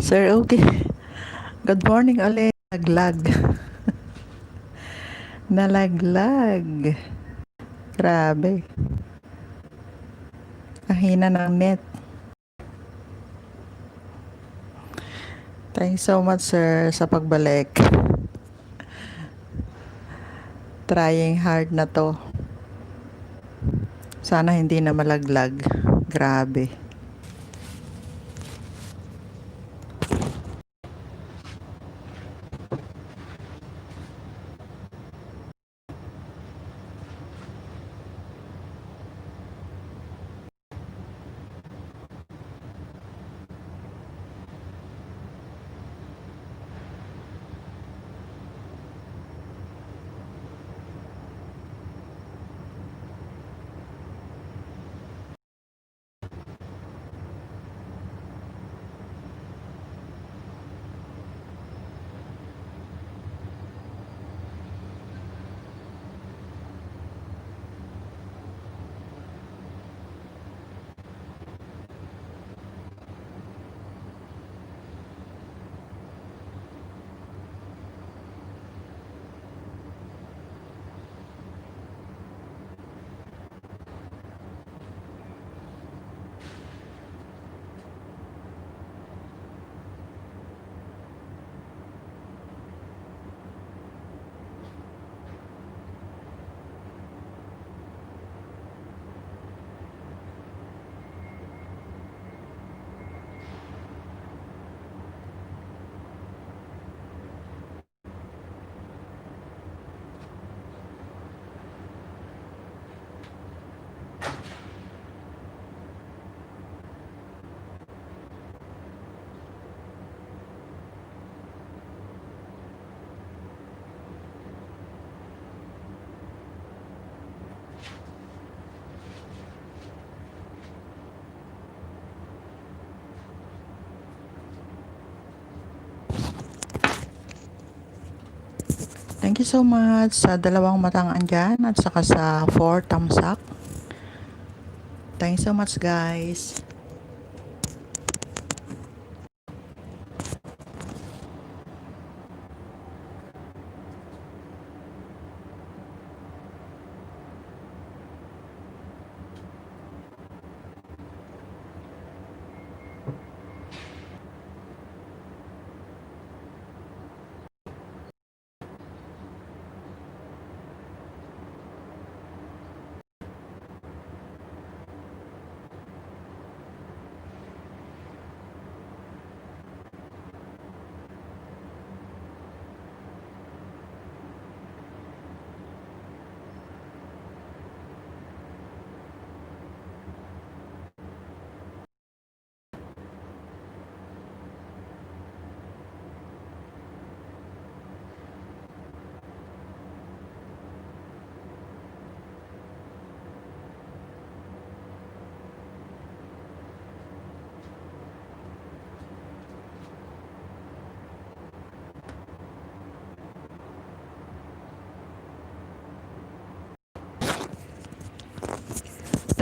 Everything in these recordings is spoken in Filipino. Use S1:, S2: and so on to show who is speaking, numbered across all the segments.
S1: Sir okay. Good morning ulit. Naglag. Nalaglag. Grabe. Ang hina ng net. Thanks so much, sir, sa pagbalik. Trying hard na to. Sana hindi na malaglag. Grabe. Thank you so much sa dalawang matang andyan at saka sa 4 thumbs up. Thanks so much, guys.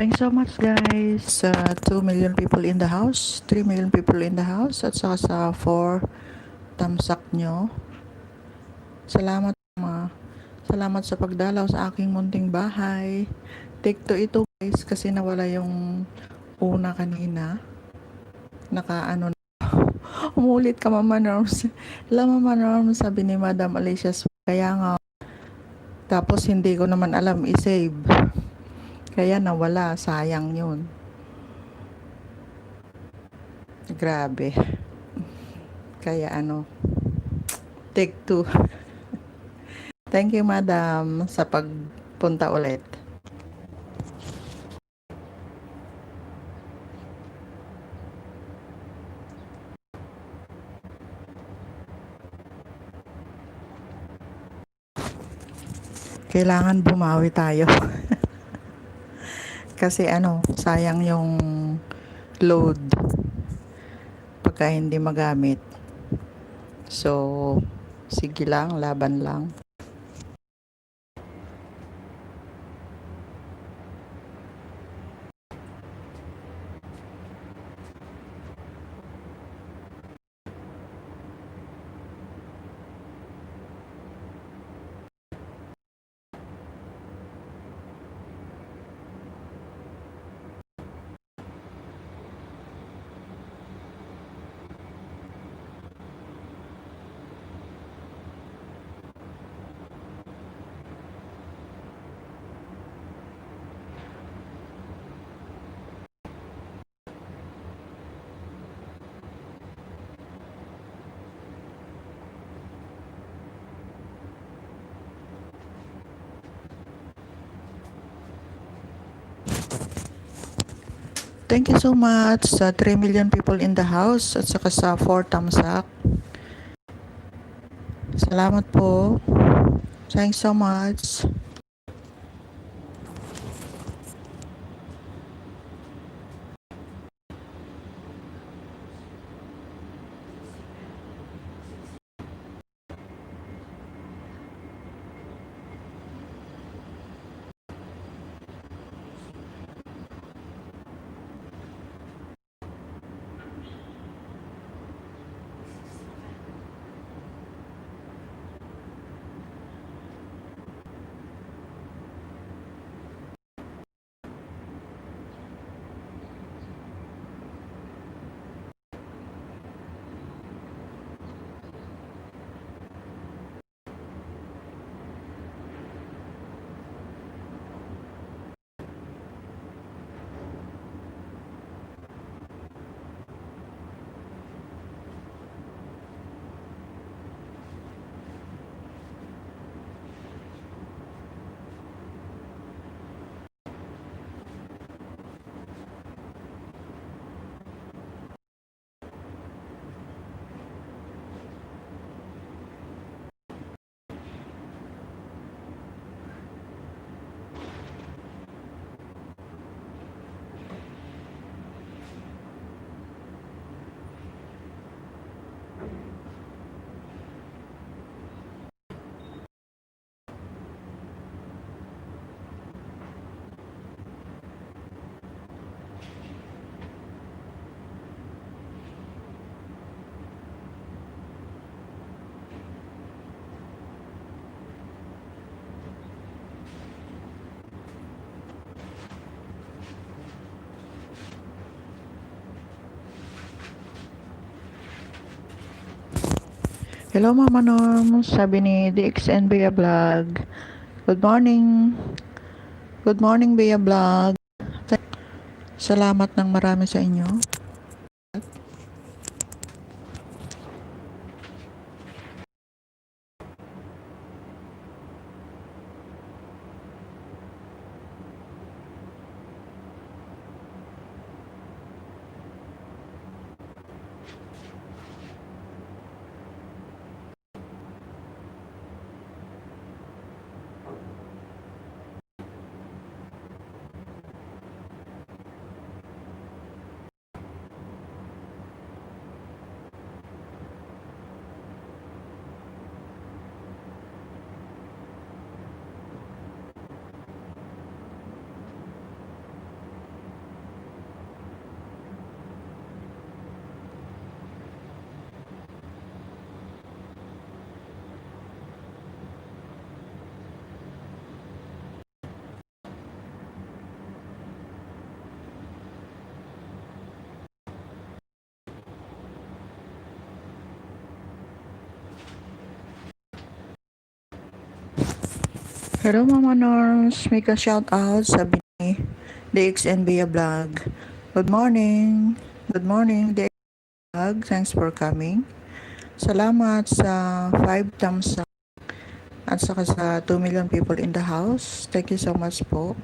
S1: Thanks so much, guys. Sa 2 million people in the house, 3 million people in the house, at saka sa 4 thumbs up nyo. Salamat, mga. Salamat sa pagdalaw sa aking munting bahay. Take to ito, guys, kasi nawala yung una kanina. Naka ano, umulit ka, Mama Norms. Alam, Mama Norms, sabi ni Madam Alicia, kaya nga, tapos hindi ko naman alam i-save. Kaya nawala, sayang yun. Grabe. Kaya ano, take two. Thank you, Madam, sa pagpunta ulit. Kailangan bumawi tayo. Kasi ano, sayang yung load pagka hindi magamit. So, sige lang, laban lang. Thank you so much sa 3 million people in the house at saka sa 4 thumbs up. Salamat po. Thanks so much. Hello Mama Norm, sabi ni DXN Bea Vlog. Good morning. Good morning Bea Vlog. Salamat ng marami sa inyo. Hello Mama Norms, make a shout out, sabi ni DXN Bea Vlog. Good morning. Good morning DXN Vlog. Thanks for coming. Salamat sa 5 thumbs up at saka sa 2 million people in the house. Thank you so much po.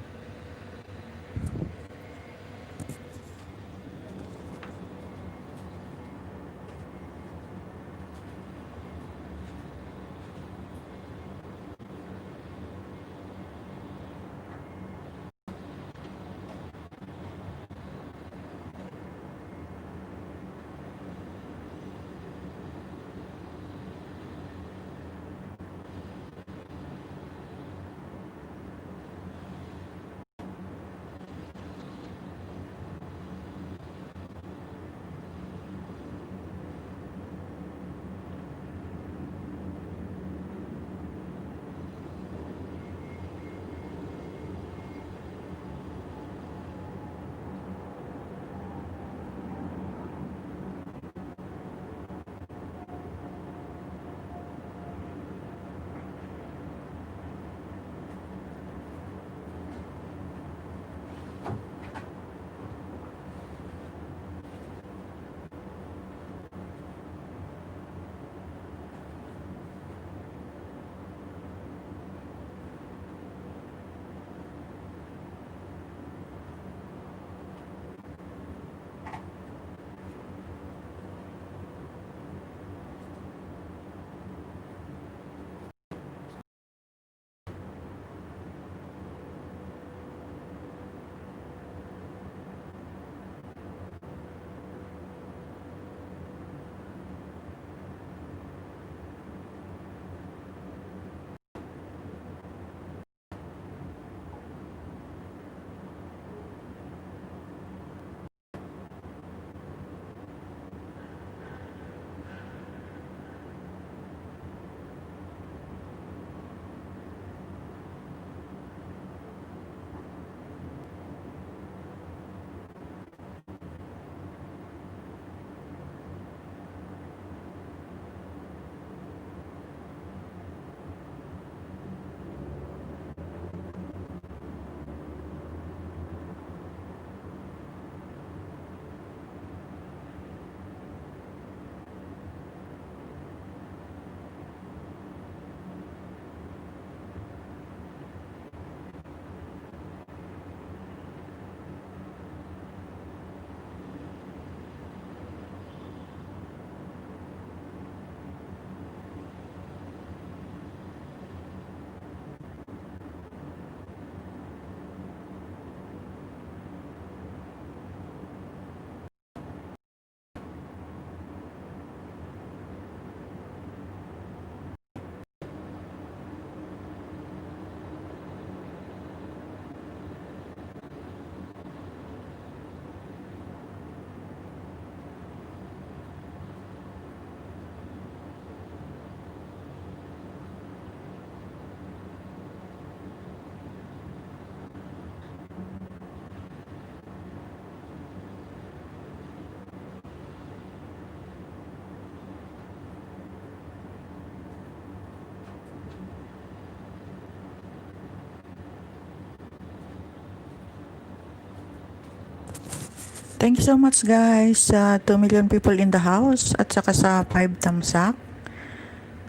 S1: Thank you so much guys sa 2 million people in the house at saka sa 5 thumbs up.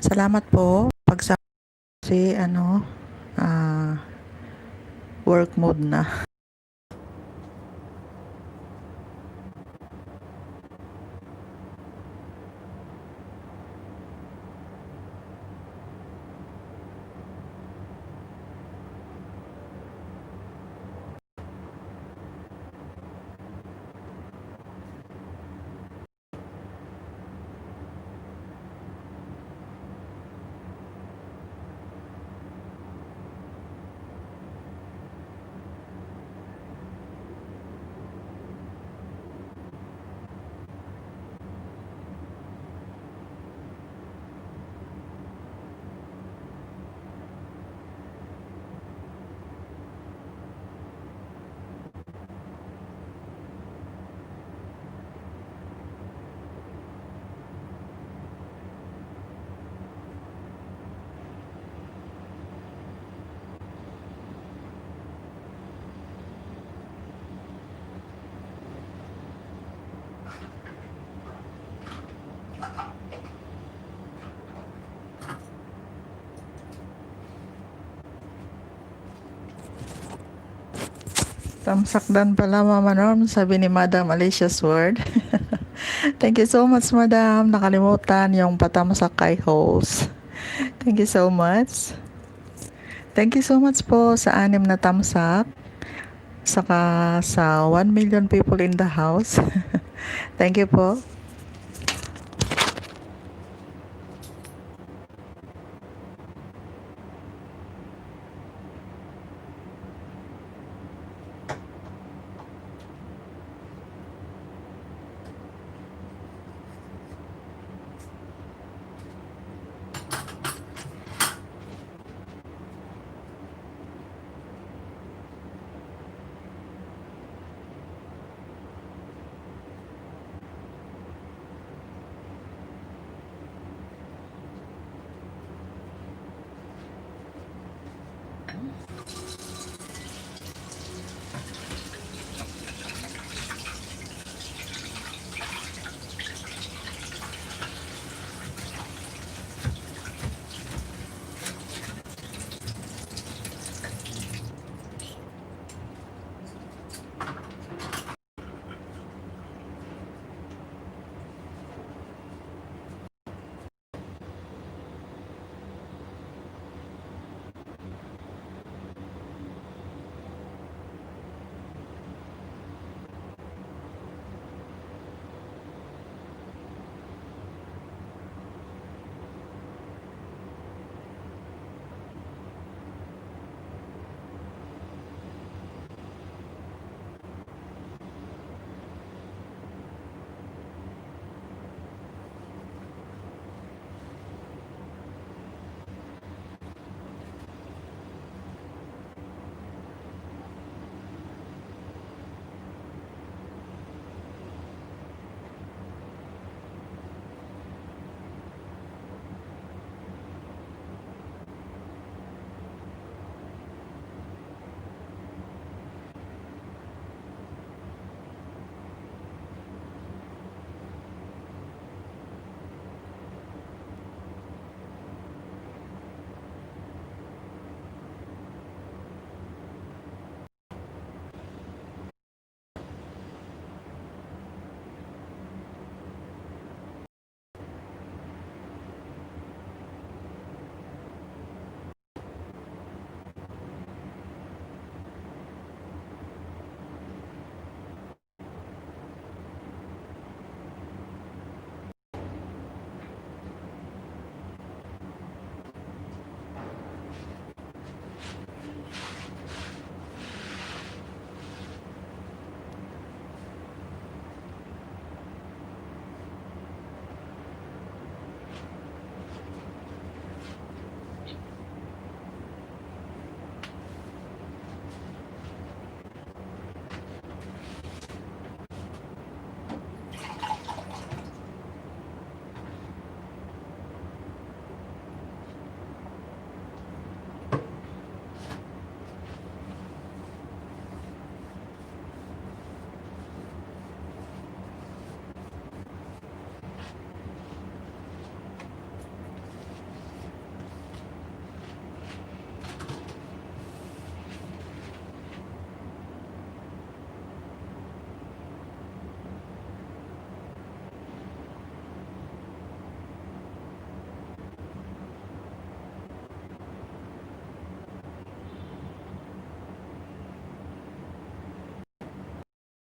S1: Salamat po. Pag sa si work mode na. Tamsakdan pala Mama Norm, sabi ni Madam Alicia Sword. Thank you so much Madam. Nakalimutan yung patamsak kay host. Thank you so much. Thank you so much po sa 6 na tamsak. Saka sa 1 million people in the house. Thank you po.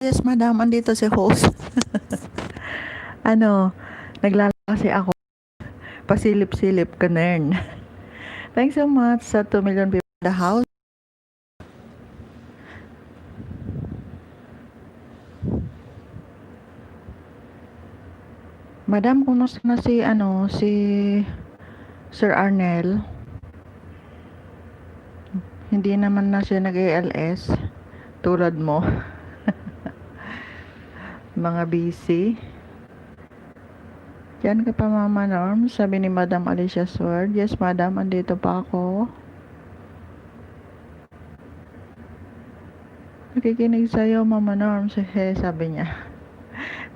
S1: Yes, madam, andito si host. Ano, naglalaro kasi ako. Pasilip-silip, kanern. Thanks so much sa 2 million people in the house. Madam, kumusta na si Sir Arnel? Hindi naman na siya nag-ALS tulad mo. Mga busy. Diyan ka pa, Mama Norm, sabi ni Madam Alicia Sword. Yes, Madam, andito pa ako. Nakikinig sa'yo, Mama Norm, sabi niya.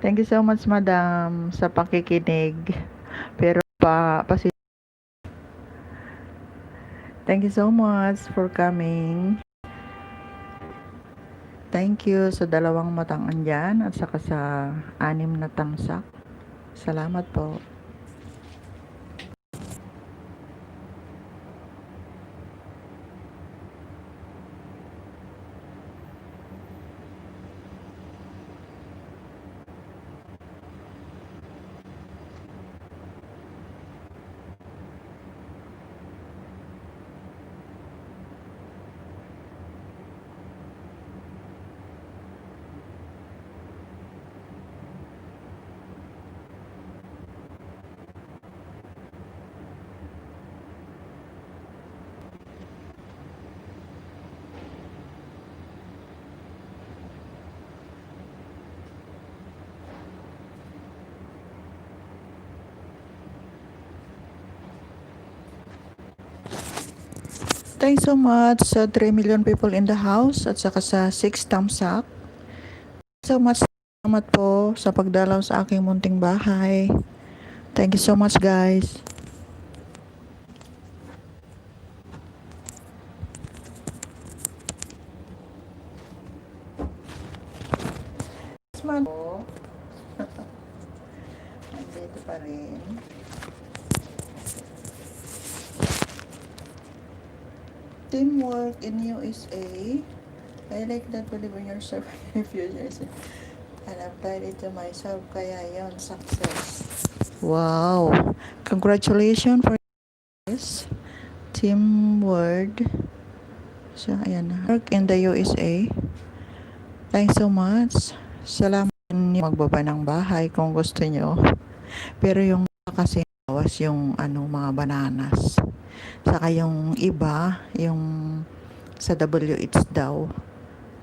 S1: Thank you so much, Madam, sa pakikinig. Pero thank you so much for coming. Thank you sa 2 matang andyan at saka sa 6 na tamsak. Salamat po. Thanks so much sa 3 million people in the house at saka sa 6 thumbs up. So much salamat po sa pagdalaw sa aking munting bahay. Thank you so much, guys. Po. Andito pa rin. Teamwork in USA. I like that believe in yourself in future. And applied it to myself. Kaya yon success. Wow. Congratulations for this. Teamwork. So, ayan na. Work in the USA. Thanks so much. Salamat magbaba ng bahay kung gusto nyo. Pero yung kasi was yung mga bananas. Saka yung iba, yung sa WH daw.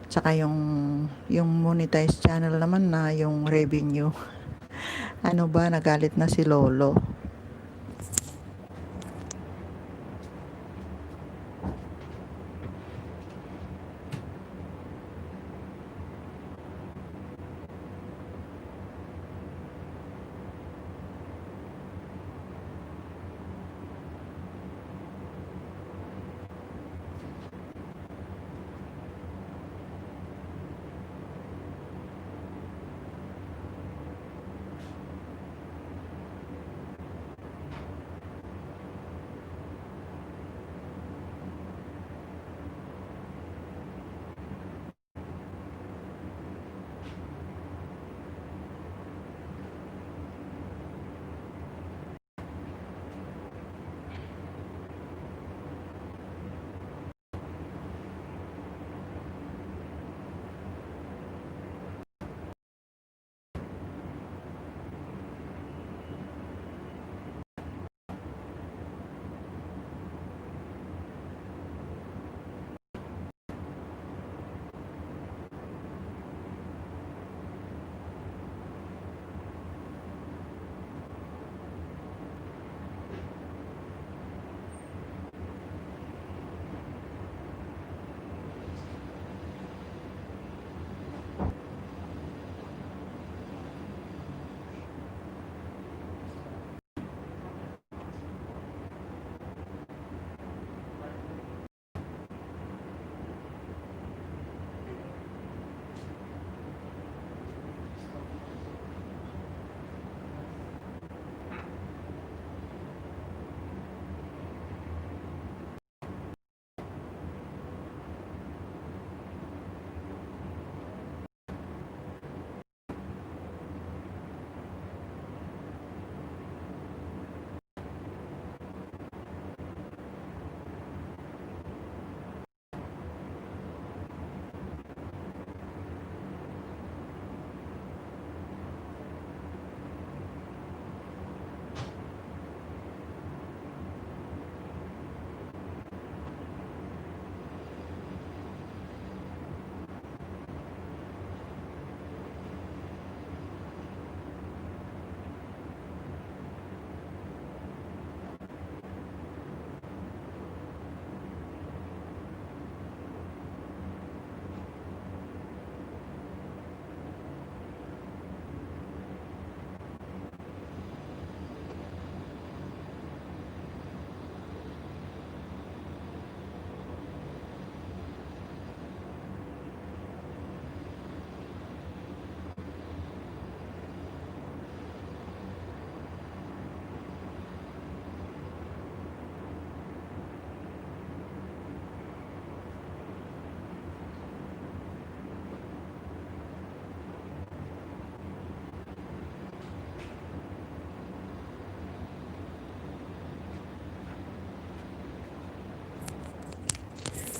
S1: Saka yung monetized channel naman na yung revenue. Ano ba, nagalit na si Lolo.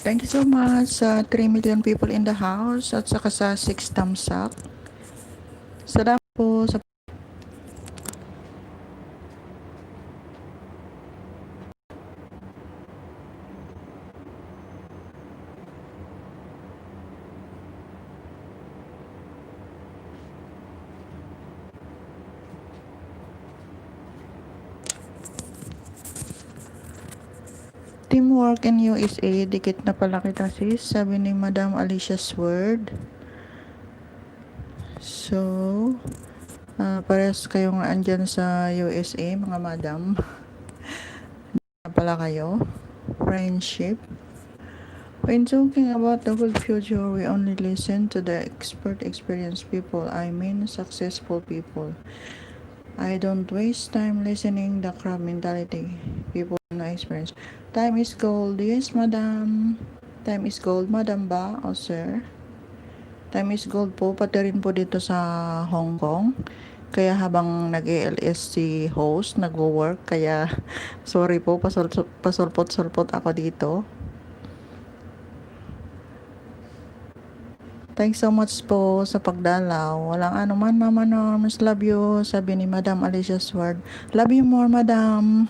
S1: Thank you so much sa 3 million people in the house at saka sa 6 thumbs up. Salamat po sa teamwork in USA. Dikit na pala kita sis, sabi ni Madam Alicia Sword. So, parehas kayong andyan sa USA, mga madam. Na pala kayo. Friendship. When talking about the good future, we only listen to the expert, experienced people. I mean, successful people. I don't waste time listening the crab mentality. People no experience. Time is gold. Yes, madam. Time is gold, madam ba? O sir? Time is gold po, pati rin po dito sa Hong Kong. Kaya habang nag-ALS si host, nagwo-work, kaya sorry po, pasulpot-sulpot ako dito. Thanks so much po sa pagdalaw. Walang ano man, Mama Norms. Love you, sabi ni Madam Alicia Sword. Love you more, Madam.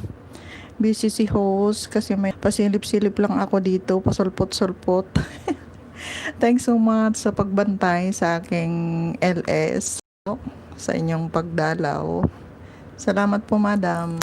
S1: Busy si host kasi may pasilip-silip lang ako dito, pasulpot-sulpot. Thanks so much sa pagbantay sa aking LS, sa inyong pagdalaw. Salamat po, Madam.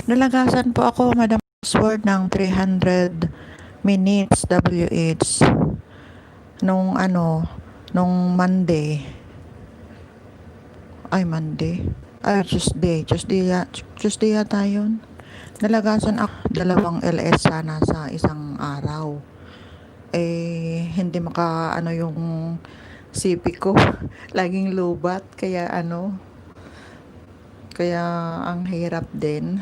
S1: Nalagasan po ako, Madam Password, ng 300 minutes WH nung nung Monday. Tuesday yata yun. Nalagasan ako 2 LS sana sa isang araw. Hindi yung CP ko. Laging lobat, kaya ang hirap din.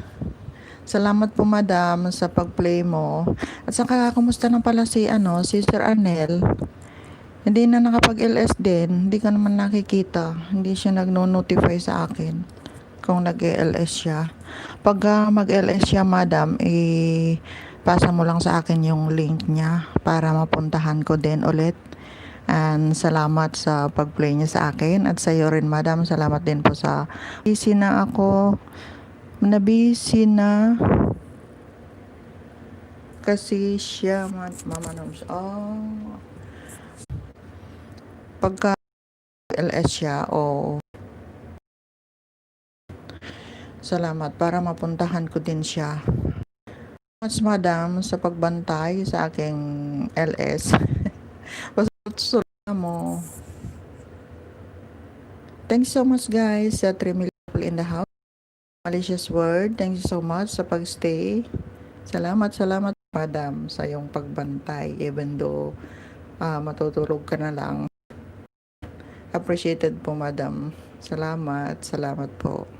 S1: Salamat po, Madam, sa pag-play mo. At saka, kumusta na pala si Sir Arnel? Hindi na nakapag-LS din. Hindi ka naman nakikita. Hindi siya nagno-notify sa akin kung nag-LS siya. Pag mag-LS siya, Madam, pasa mo lang sa akin yung link niya para mapuntahan ko din ulit. And salamat sa pag-play niya sa akin. At sa iyo rin, Madam. Salamat din po sa busy na ako. Nabisi na kasi siya, Mama Noms. Pagka LS siya, salamat para mapuntahan ko din siya. Mas, Madam, sa pagbantay sa aking LS. Basta mo. Thanks so much, guys, sa 3 million people in the house. Malicious word, thank you so much sa pagstay. Salamat, Madam, sa iyong pagbantay. Even though matutulog ka na lang. Appreciated po, Madam. Salamat po.